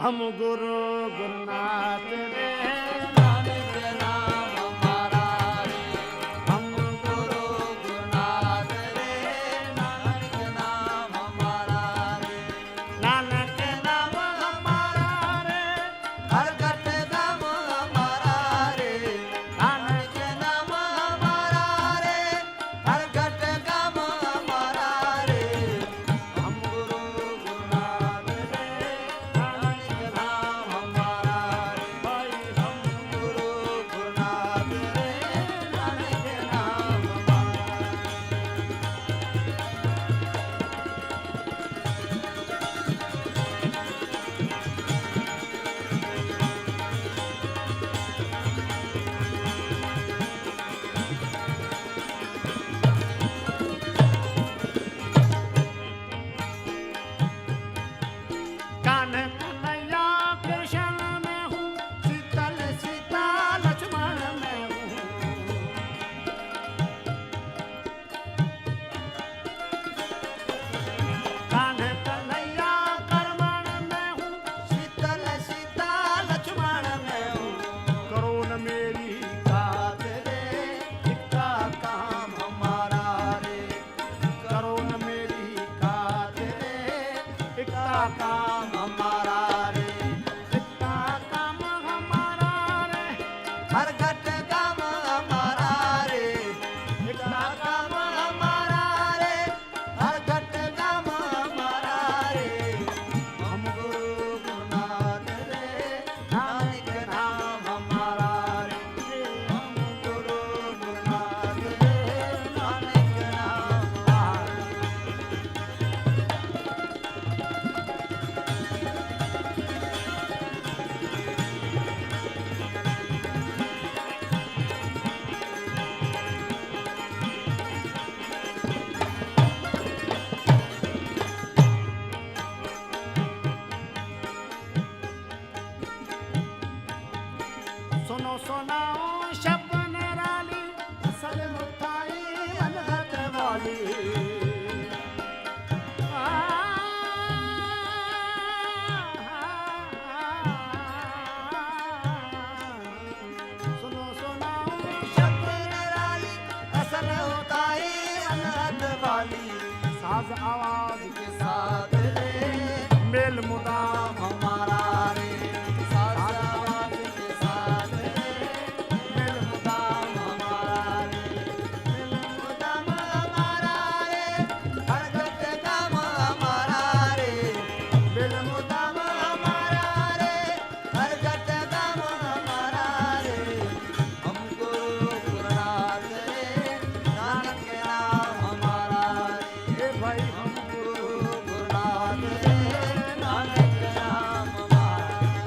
हम गुरु गुरुनाथ रे नानक नाम हमारा रे, हम गुरु गुरुनाथ रे, नानक नाम हमारा रे, नानक नाम हमारा रे हर घट नाम हमारा रे, नानक नाम हमारा रे, हर घट नाम हमारा रे, हम गुरु गुरुनाथ रे, नानक नाम हमारा रे, भाई हम गुरु गुरुनाथ रे, नानक नाम हमारा रे। कान कन्हैया कृष्ण में हूँ शीतल सीता लक्ष्मण में हूँ कान कन्हैया करमण में हूँ शीतल सीता लक्ष्मण में हूँ, करो न मेरी बात रे इतना काम हमारा रे, करो न मेरी बात रे इतना काम हमारा रे, इतना काम हमारा रे हर घट काम हमारा रे, इतना काम हमारा रे, हर घट काम हमारा रे, हम गुरु गुरुनाथ रे, नानक नाम हमारा रे, हम गुरु गुरुनाथ रे, नानक नाम हमारा रे। सुनो सुनाओ शब्द निराली असल मुताई अनहद वाली सुनो सुनाओ शब्द निराली असल होताई अनहद वाली, साज आवाज के साथ रे मेल मुदाम हमारा रे, साथ आवाज के साथ रे मेल मुदाम हमारा रे, मेल मुदाम हमारा रे, हर घट काम हमारा रे, मेल मुदाम हमारा रे, हर घट काम हमारा रे, हम गुरु गुरुनाथ रे, नानक नाम हमारा रे, हे भाई हम गुरु गुरुनाथ रे, नानक नाम हमारा रे।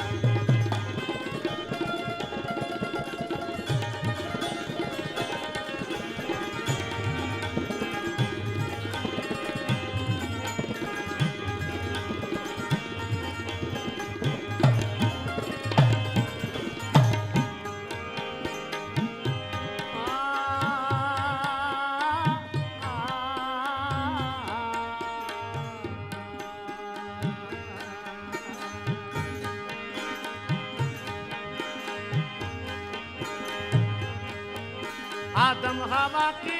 आदम हवा की